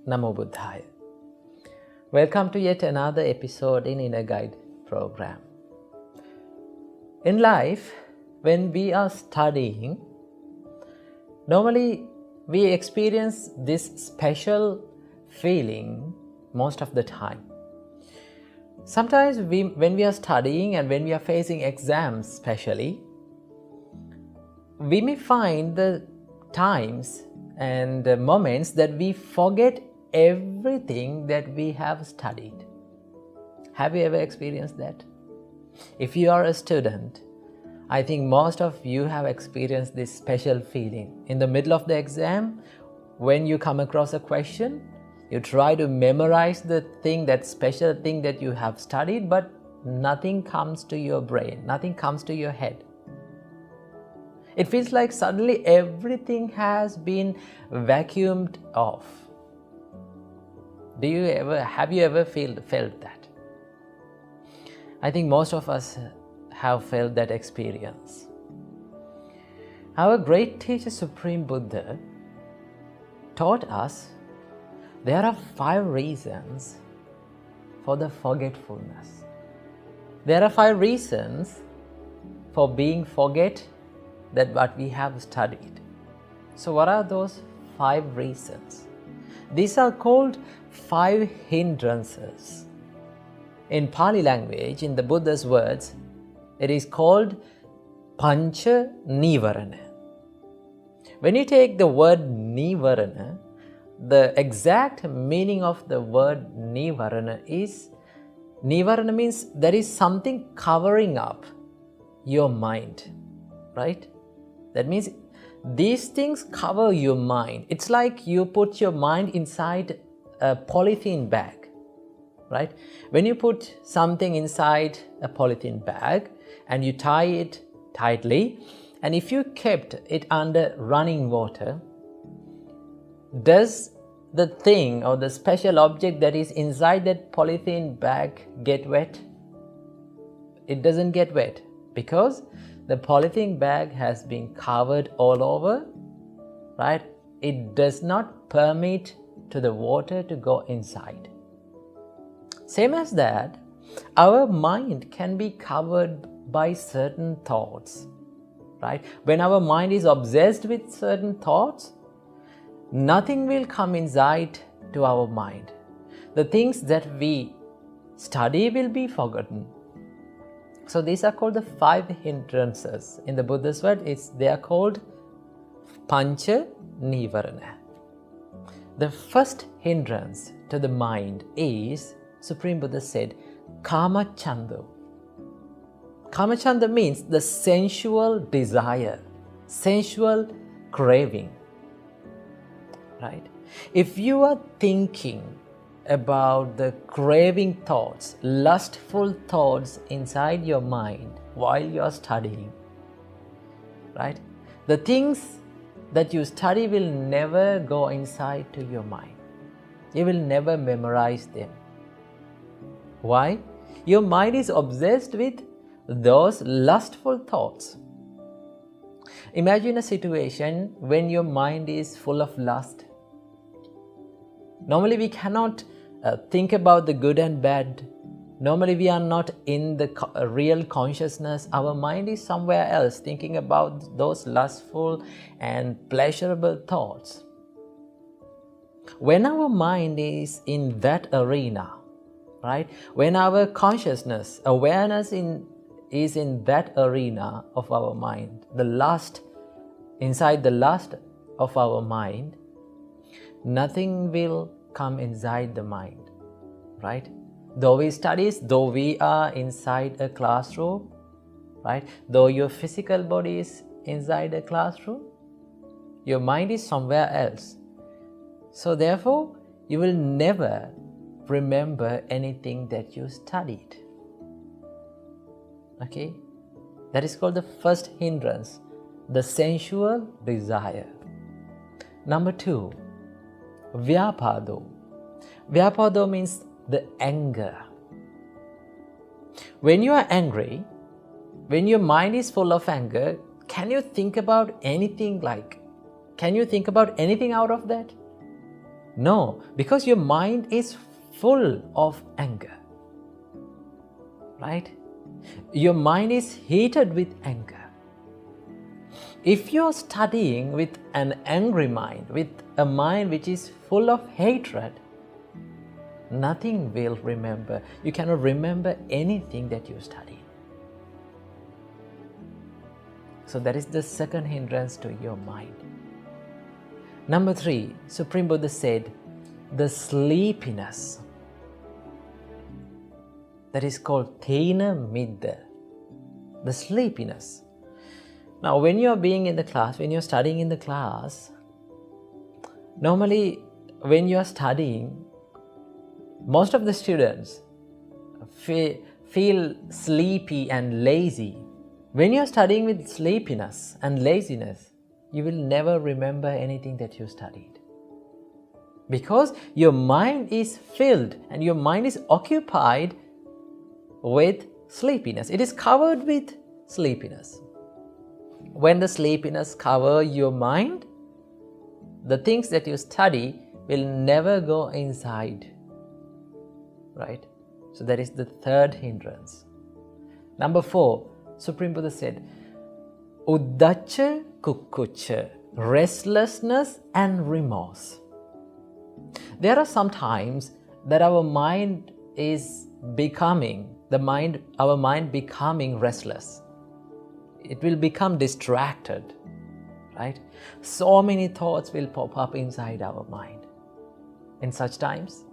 Namo Buddhaya. Welcome to yet another episode in Inner Guide program. In life, when we are studying, normally we experience this special feeling most of the time. Sometimes when we are studying and when we are facing exams especially, we may find the times and the moments that we forget everything that we have studied. Have you ever experienced that? If you are a student, I think most of you have experienced this special feeling. In the middle of the exam, when you come across a question, you try to memorize the thing, that special thing that you have studied, but nothing comes to your brain, nothing comes to your head. It feels like suddenly everything has been vacuumed off. Have you ever felt that? I think most of us have felt that experience. Our great teacher, Supreme Buddha, taught us there are 5 reasons for the forgetfulness. There are 5 reasons for being forget that what we have studied. So what are those 5 reasons? These are called 5 hindrances. In Pali language, in the Buddha's words, it is called Pancha Nivarana. When you take the word Nivarana, the exact meaning of the word Nivarana means there is something covering up your mind, right? That means these things cover your mind. It's like you put your mind inside a polythene bag, right? When you put something inside a polythene bag and you tie it tightly, and if you kept it under running water, does the thing or the special object that is inside that polythene bag get wet? It doesn't get wet because the polythene bag has been covered all over, right? It does not permit to the water to go inside. Same as that, our mind can be covered by certain thoughts, right? When our mind is obsessed with certain thoughts, nothing will come inside to our mind. The things that we study will be forgotten. So these are called the 5 hindrances. In the Buddha's word, they are called Pancha Nivarana. The first hindrance to the mind is, Supreme Buddha said, Kama Chanda. Kama Chanda means the sensual desire, sensual craving. Right? If you are thinking about the craving thoughts, lustful thoughts inside your mind while you are studying, right? The things that you study will never go inside to your mind. You will never memorize them. Why? Your mind is obsessed with those lustful thoughts. Imagine a situation when your mind is full of lust. Normally we cannot think about the good and bad. Normally we are not in the real consciousness. Our mind is somewhere else thinking about those lustful and pleasurable thoughts. When our mind is in that arena, right? When our consciousness, awareness is in that arena of our mind, the lust, inside the lust of our mind, nothing will come inside the mind, right? Though we study, though we are inside a classroom, right? Though your physical body is inside a classroom, your mind is somewhere else. So therefore, you will never remember anything that you studied. Okay? That is called the first hindrance, the sensual desire. Number 2, Vyapado. Vyapado means the anger. When you are angry, when your mind is full of anger, can you think about anything out of that? No, because your mind is full of anger. Right? Your mind is heated with anger. If you're studying with an angry mind, with a mind which is full of hatred, nothing will remember. You cannot remember anything that you study. So that is the second hindrance to your mind. Number 3, Supreme Buddha said, the sleepiness. That is called Thena Midda, the sleepiness. Now, when you're being in the class, when you're studying in the class, normally when you're studying, most of the students feel sleepy and lazy. When you're studying with sleepiness and laziness, you will never remember anything that you studied. Because your mind is filled and your mind is occupied with sleepiness. It is covered with sleepiness. When the sleepiness covers your mind, the things that you study will never go inside. Right? So that is the third hindrance. Number 4, Supreme Buddha said, Uddacha Kukkucha, restlessness and remorse. There are some times that our mind is becoming restless. It will become distracted, right? So many thoughts will pop up inside our mind in such times.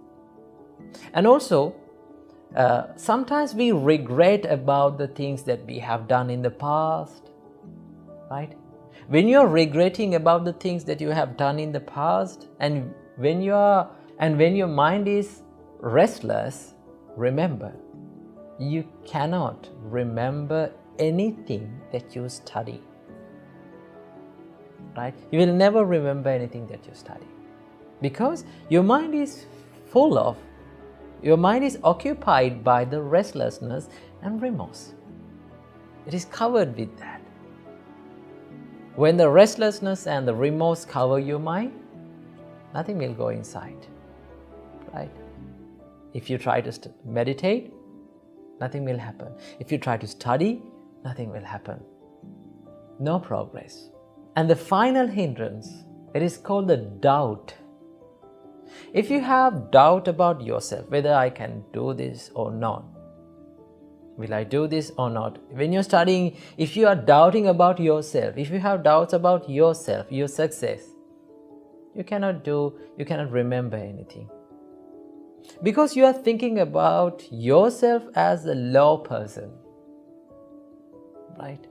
And also, sometimes we regret about the things that we have done in the past, right? When you're regretting about the things that you have done in the past, and when your mind is restless, remember, you cannot remember anything that you study. Right? You will never remember anything that you study. Because your mind is occupied by the restlessness and remorse. It is covered with that. When the restlessness and the remorse cover your mind, nothing will go inside. Right? If you try to meditate, nothing will happen. If you try to study, nothing will happen. No progress. And the final hindrance, it is called the doubt. If you have doubt about yourself, whether I can do this or not, will I do this or not? When you're studying, if you are doubting about yourself, if you have doubts about yourself, your success, you cannot remember anything. Because you are thinking about yourself as a low person. Right?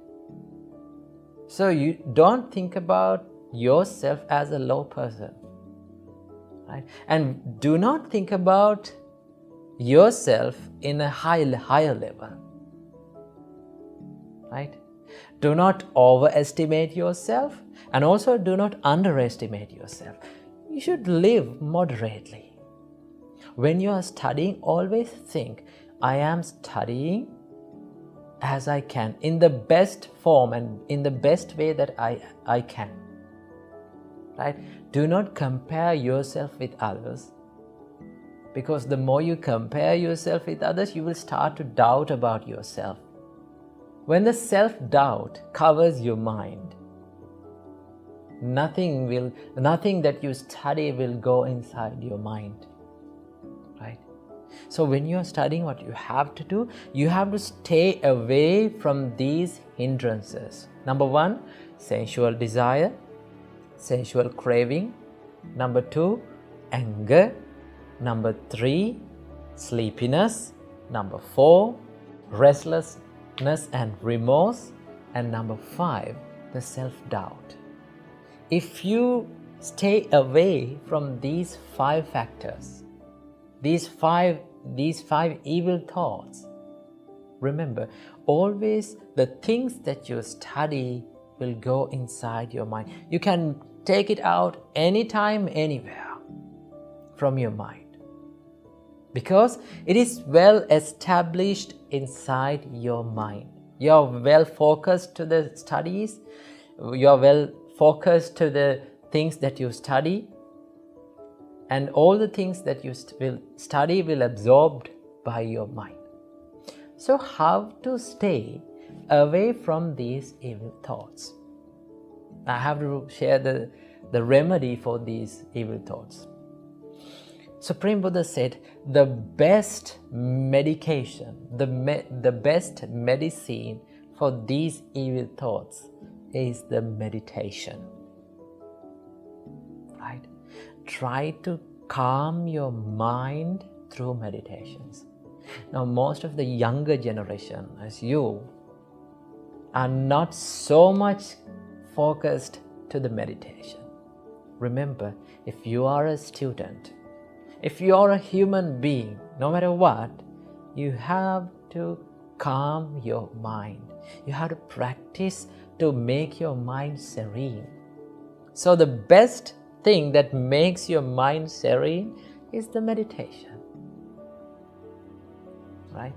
So you don't think about yourself as a low person. Right? And do not think about yourself in a higher level. Right? Do not overestimate yourself, and also do not underestimate yourself. You should live moderately. When you are studying, always think, I am studying as I can, in the best form and in the best way that I can. Right? Do not compare yourself with others, because the more you compare yourself with others, you will start to doubt about yourself. When the self-doubt covers your mind, nothing that you study will go inside your mind. Right? So when you are studying, what you have to do, you have to stay away from these hindrances. Number 1, sensual desire, sensual craving. Number 2, anger. Number 3, sleepiness. Number 4, restlessness and remorse. And number 5, the self-doubt. If you stay away from these 5 factors, these five evil thoughts, remember, always the things that you study will go inside your mind. You can take it out anytime, anywhere from your mind, because it is well established inside your mind. You are well focused to the studies, you are well focused to the things that you study. and all the things that you will study will be absorbed by your mind. So how to stay away from these evil thoughts? I have to share the remedy for these evil thoughts. Supreme Buddha said the best medication, the best medicine for these evil thoughts is the meditation. Right? Try to calm your mind through meditations. Now, most of the younger generation, as you, are not so much focused to the meditation. Remember, if you are a student, if you are a human being, no matter what, you have to calm your mind. You have to practice to make your mind serene. So the best thing that makes your mind serene is the meditation. Right?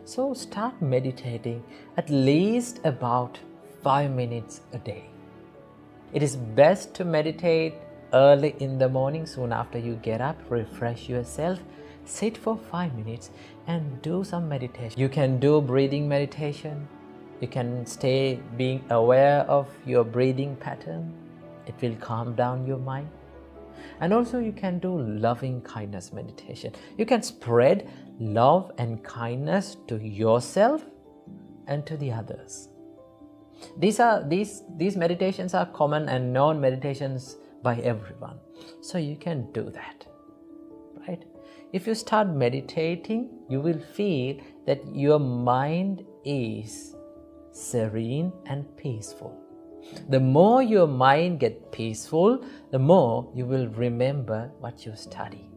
So start meditating at least about 5 minutes a day. It is best to meditate early in the morning, soon after you get up, refresh yourself, sit for 5 minutes and do some meditation. You can do breathing meditation. You can stay being aware of your breathing pattern. It will calm down your mind. And also you can do loving kindness meditation. You can spread love and kindness to yourself and to the others. These meditations are common and known meditations by everyone. So you can do that. Right? If you start meditating, you will feel that your mind is serene and peaceful. The more your mind gets peaceful, the more you will remember what you study.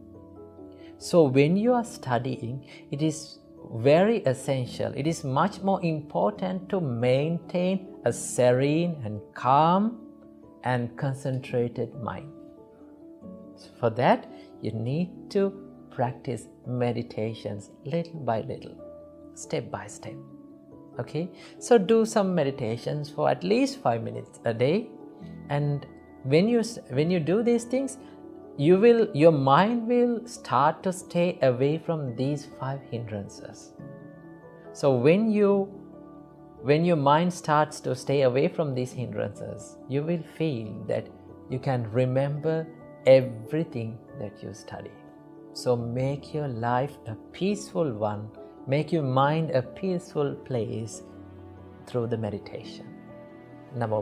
So when you are studying, it is very essential. It is much more important to maintain a serene and calm and concentrated mind. So for that, you need to practice meditations little by little, step by step. Okay, so do some meditations for at least 5 minutes a day, and when you do these things, your mind will start to stay away from these 5 hindrances. So when your mind starts to stay away from these hindrances, you will feel that you can remember everything that you study. So make your life a peaceful one. Make your mind a peaceful place through the meditation. Namo Buddhaya.